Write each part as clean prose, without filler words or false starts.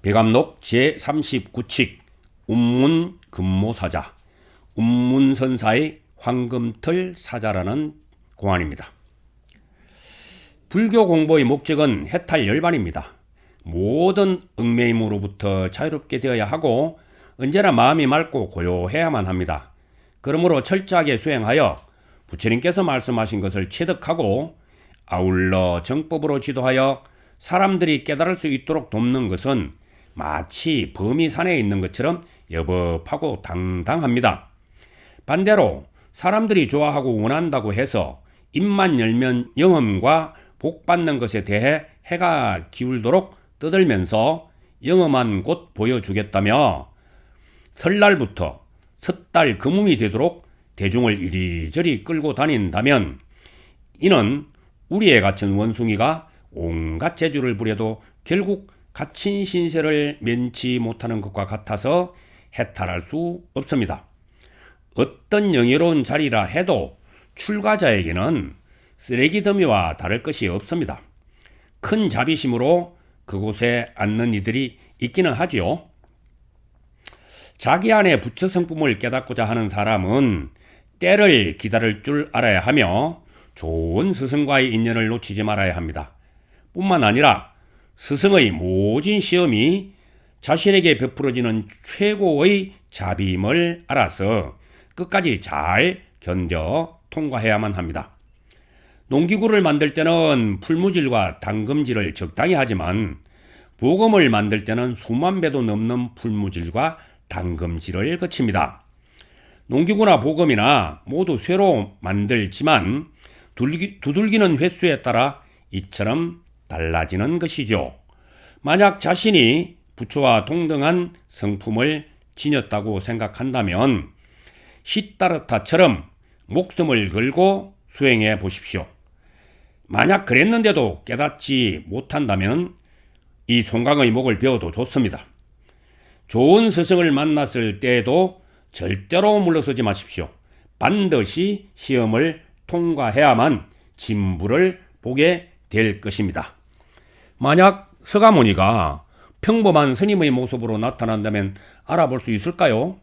대감록 제39칙 운문근모사자, 운문선사의 황금틀 사자라는 공안입니다. 불교 공부의 목적은 해탈 열반입니다. 모든 얽매임으로부터 자유롭게 되어야 하고 언제나 마음이 맑고 고요해야만 합니다. 그러므로 철저하게 수행하여 부처님께서 말씀하신 것을 체득하고 아울러 정법으로 지도하여 사람들이 깨달을 수 있도록 돕는 것은 마치 범이 산에 있는 것처럼 여법하고 당당합니다. 반대로 사람들이 좋아하고 원한다고 해서 입만 열면 영험과 복 받는 것에 대해 해가 기울도록 떠들면서 영험한 곳 보여주겠다며 설날부터 섣달 금음이 되도록 대중을 이리저리 끌고 다닌다면 이는 우리에 갇힌 원숭이가 온갖 재주를 부려도 결국 갇힌 신세를 면치 못하는 것과 같아서 해탈할 수 없습니다. 어떤 영예로운 자리라 해도 출가자에게는 쓰레기 더미와 다를 것이 없습니다. 큰 자비심으로 그곳에 앉는 이들이 있기는 하지요. 자기 안에 부처 성품을 깨닫고자 하는 사람은 때를 기다릴 줄 알아야 하며 좋은 스승과의 인연을 놓치지 말아야 합니다. 뿐만 아니라 스승의 모진 시험이 자신에게 베풀어지는 최고의 자비임을 알아서 끝까지 잘 견뎌 통과해야만 합니다. 농기구를 만들 때는 풀무질과 당금질을 적당히 하지만 보금을 만들 때는 수만 배도 넘는 풀무질과 당금질을 거칩니다. 농기구나 보금이나 모두 쇠로 만들지만 두들기는 횟수에 따라 이처럼 달라지는 것이죠. 만약 자신이 부처와 동등한 성품을 지녔다고 생각한다면 시타르타처럼 목숨을 걸고 수행해 보십시오. 만약 그랬는데도 깨닫지 못한다면 이 송강의 목을 베어도 좋습니다. 좋은 스승을 만났을 때에도 절대로 물러서지 마십시오. 반드시 시험을 통과해야만 진부를 보게 될 것입니다. 만약 서가모니가 평범한 스님의 모습으로 나타난다면 알아볼 수 있을까요?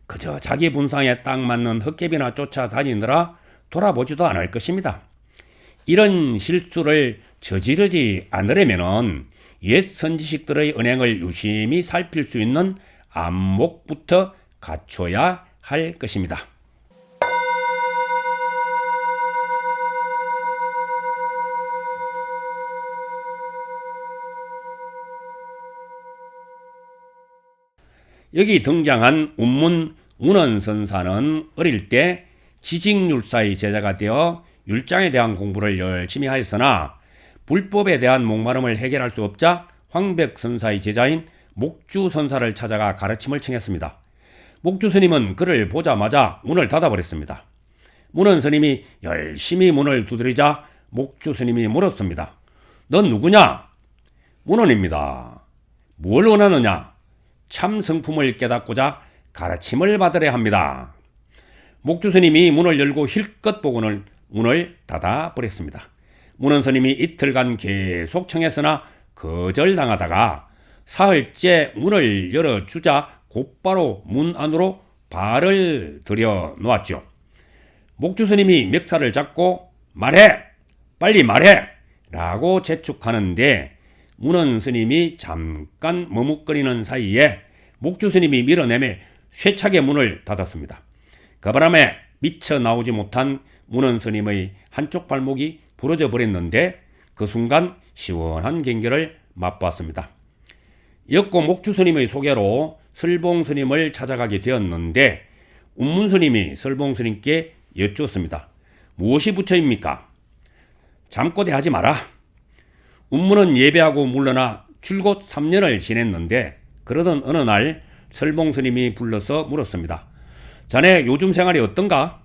그저 자기 분상에 딱 맞는 헛개비나 쫓아다니느라 돌아보지도 않을 것입니다. 이런 실수를 저지르지 않으려면 옛 선지식들의 은행을 유심히 살필 수 있는 안목부터 갖춰야 할 것입니다. 여기 등장한 운문선사는 어릴 때 지직율사의 제자가 되어 율장에 대한 공부를 열심히 하였으나 불법에 대한 목마름을 해결할 수 없자 황백선사의 제자인 목주선사를 찾아가 가르침을 청했습니다. 목주스님은 그를 보자마자 문을 닫아버렸습니다. 문헌스님이 열심히 문을 두드리자 목주스님이 물었습니다. 넌 누구냐? 문헌입니다. 뭘 원하느냐? 참 성품을 깨닫고자 가르침을 받으려 합니다. 목주스님이 문을 열고 힐끗 보고는 문을 닫아버렸습니다. 문헌스님이 이틀간 계속 청했으나 거절당하다가 사흘째 문을 열어주자 곧바로 문 안으로 발을 들여 놓았죠. 목주스님이 멱살을 잡고 말해! 빨리 말해! 라고 재촉하는데 문헌스님이 잠깐 머뭇거리는 사이에 목주스님이 밀어내며 쇠차게 문을 닫았습니다. 그 바람에 미쳐 나오지 못한 문헌스님의 한쪽 발목이 부러져 버렸는데 그 순간 시원한 경계를 맛봤습니다. 였고 목주스님의 소개로 설봉스님을 찾아가게 되었는데 운문스님이 설봉스님께 여쭈었습니다. 무엇이 부처입니까? 잠꼬대 하지 마라. 운문은 예배하고 물러나 줄곧 3년을 지냈는데 그러던 어느 날 설봉스님이 불러서 물었습니다. 자네 요즘 생활이 어떤가?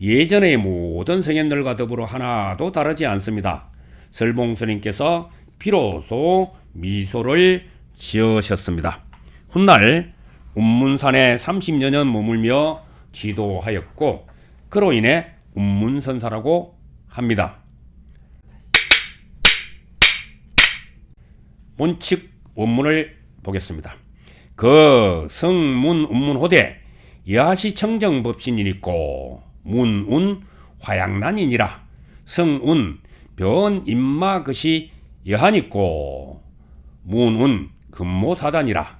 예전의 모든 성현들과 더불어 하나도 다르지 않습니다. 설봉스님께서 비로소 미소를 지으셨습니다. 훗날 운문산에 30여 년 머물며 지도하였고 그로 인해 운문선사라고 합니다. 본칙 원문을 보겠습니다. 그 성문 운문호대 여하시 청정법신이니고 문운 화양난이니라. 성운 변 임마 것이 여하니고 문운 금모사단이라.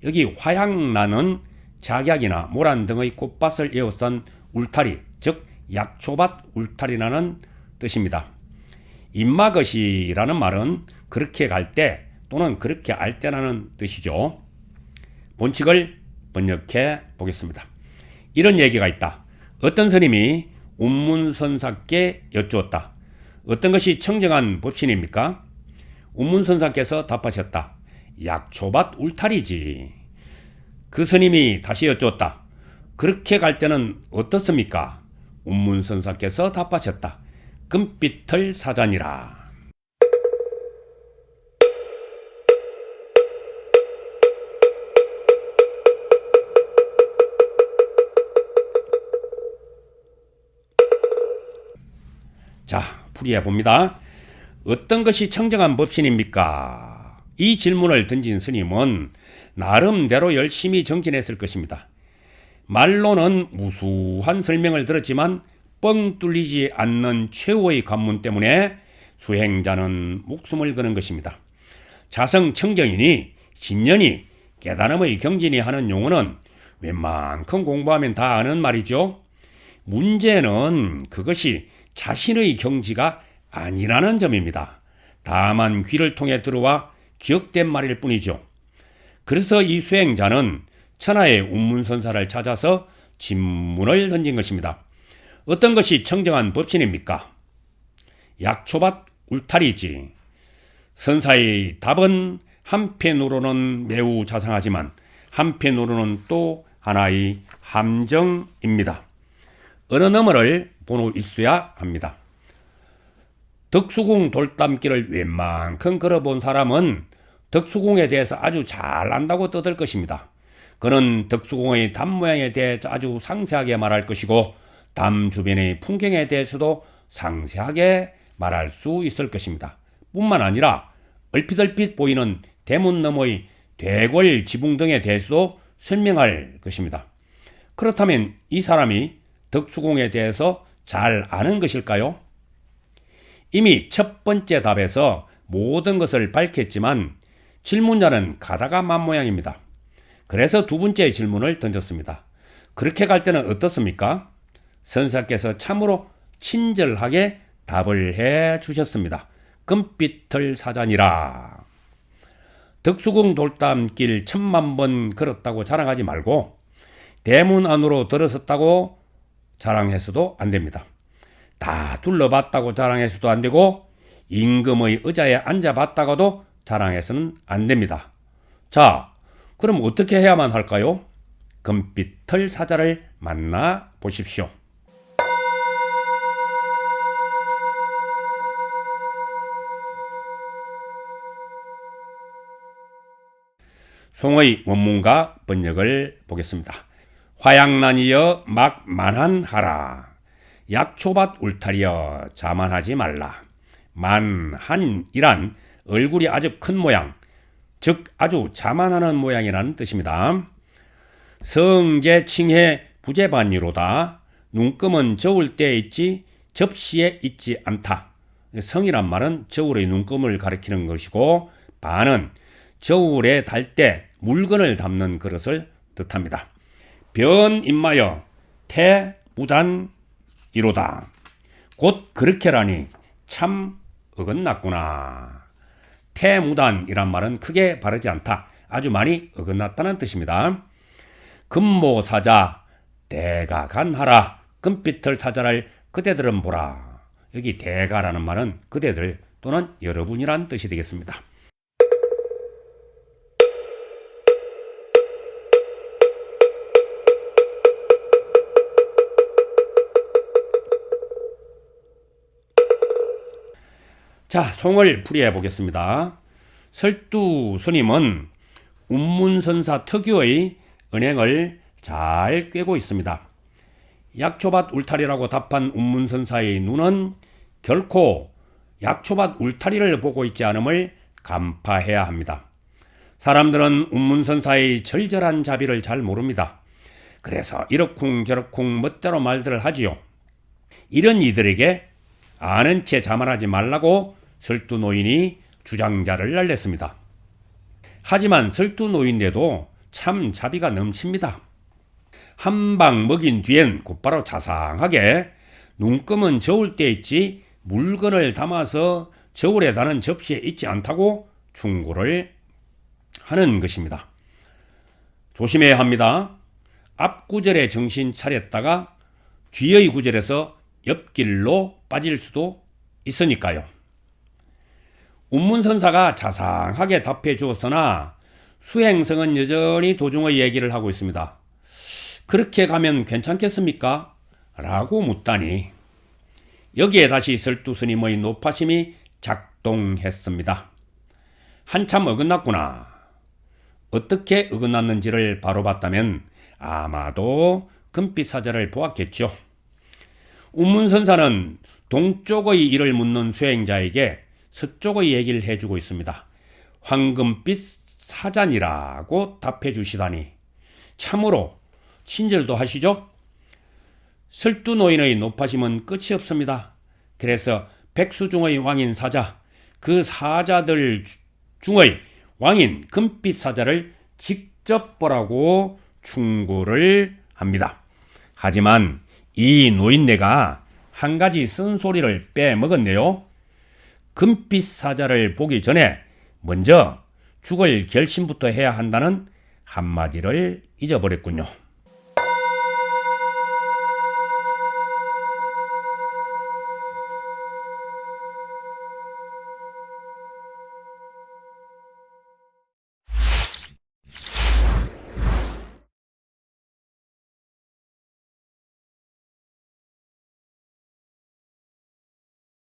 여기 화양난은 작약이나 모란 등의 꽃밭을 에워싼 울타리, 즉 약초밭 울타리라는 뜻입니다. 임마것이라는 말은 그렇게 갈 때 또는 그렇게 알 때라는 뜻이죠. 본칙을 번역해 보겠습니다. 이런 얘기가 있다. 어떤 스님이 운문선사께 여쭈었다. 어떤 것이 청정한 법신입니까? 운문선사께서 답하셨다. 약초밭 울타리지. 그 스님이 다시 여쭈었다. 그렇게 갈 때는 어떻습니까? 운문선사께서 답하셨다. 금빛털 사자니라. 자, 풀이해 봅니다. 어떤 것이 청정한 법신입니까? 이 질문을 던진 스님은 나름대로 열심히 정진했을 것입니다. 말로는 무수한 설명을 들었지만 뻥 뚫리지 않는 최후의 관문 때문에 수행자는 목숨을 거는 것입니다. 자성 청정이니 신년이 깨달음의 경진이 하는 용어는 웬만큼 공부하면 다 아는 말이죠. 문제는 그것이 자신의 경지가 아니라는 점입니다. 다만 귀를 통해 들어와 기억된 말일 뿐이죠. 그래서 이 수행자는 천하의 운문선사를 찾아서 진문을 던진 것입니다. 어떤 것이 청정한 법신입니까? 약초밭 울타리지. 선사의 답은 한편으로는 매우 자상하지만 한편으로는 또 하나의 함정입니다. 어느 너머를 보고 있어야 합니다. 덕수궁 돌담길을 웬만큼 걸어본 사람은 덕수궁에 대해서 아주 잘 안다고 떠들 것입니다. 그는 덕수궁의 담 모양에 대해 아주 상세하게 말할 것이고 담 주변의 풍경에 대해서도 상세하게 말할 수 있을 것입니다. 뿐만 아니라 얼핏얼핏 보이는 대문 너머의 대궐 지붕 등에 대해서도 설명할 것입니다. 그렇다면 이 사람이 덕수궁에 대해서 잘 아는 것일까요? 이미 첫 번째 답에서 모든 것을 밝혔지만 질문자는 가다가 만 모양입니다. 그래서 두 번째 질문을 던졌습니다. 그렇게 갈 때는 어떻습니까? 선사께서 참으로 친절하게 답을 해 주셨습니다. 금빛털 사자니라. 덕수궁 돌담길 1000만 번 걸었다고 자랑하지 말고 대문 안으로 들어섰다고 자랑해서도 안 됩니다. 다 둘러봤다고 자랑해서도 안 되고 임금의 의자에 앉아봤다가도 자랑해서는 안 됩니다. 자, 그럼 어떻게 해야만 할까요? 금빛털 사자를 만나 보십시오. 송의 원문과 번역을 보겠습니다. 화양난이여 막 만한하라. 약초밭 울타리여 자만하지 말라. 만한이란 얼굴이 아주 큰 모양, 즉 아주 자만하는 모양이라는 뜻입니다. 성제 칭해 부재반이로다. 눈금은 저울 때에 있지 접시에 있지 않다. 성이란 말은 저울의 눈금을 가리키는 것이고 반은 저울에 달 때 물건을 담는 그릇을 뜻합니다. 변 임마여 태무단이로다. 곧 그렇게라니 참 어긋났구나. 태무단이란 말은 크게 바르지 않다, 아주 많이 어긋났다는 뜻입니다. 금모사자 대가간하라. 금빛을 찾아랄 그대들은 보라. 여기 대가라는 말은 그대들 또는 여러분이란 뜻이 되겠습니다. 자, 송을 풀이해 보겠습니다. 설두 스님은 운문선사 특유의 은행을 잘 꿰고 있습니다. 약초밭 울타리라고 답한 운문선사의 눈은 결코 약초밭 울타리를 보고 있지 않음을 간파해야 합니다. 사람들은 운문선사의 절절한 자비를 잘 모릅니다. 그래서 이러쿵저러쿵 멋대로 말들을 하지요. 이런 이들에게 아는 채 자만하지 말라고 설두 노인이 주장자를 날렸습니다. 하지만 설두 노인네도 참 자비가 넘칩니다. 한 방 먹인 뒤엔 곧바로 자상하게 눈금은 저울 때 있지 물건을 담아서 저울에 다는 접시에 있지 않다고 충고를 하는 것입니다. 조심해야 합니다. 앞 구절에 정신 차렸다가 뒤의 구절에서 옆길로 빠질 수도 있으니까요. 운문선사가 자상하게 답해 주었으나 수행성은 여전히 도중의 얘기를 하고 있습니다. 그렇게 가면 괜찮겠습니까? 라고 묻다니 여기에 다시 설두 스님의 노파심이 작동했습니다. 한참 어긋났구나. 어떻게 어긋났는지를 바로 봤다면 아마도 금빛사자를 보았겠죠. 운문선사는 동쪽의 일을 묻는 수행자에게 서쪽의 얘기를 해주고 있습니다. 황금빛 사자니라고 답해 주시다니 참으로 친절도 하시죠? 설두 노인의 노파심은 끝이 없습니다. 그래서 백수 중의 왕인 사자, 그 사자들 중의 왕인 금빛 사자를 직접 보라고 충고를 합니다. 하지만 이 노인네가 한 가지 쓴소리를 빼먹었네요. 금빛 사자를 보기 전에 먼저 죽을 결심부터 해야 한다는 한마디를 잊어버렸군요.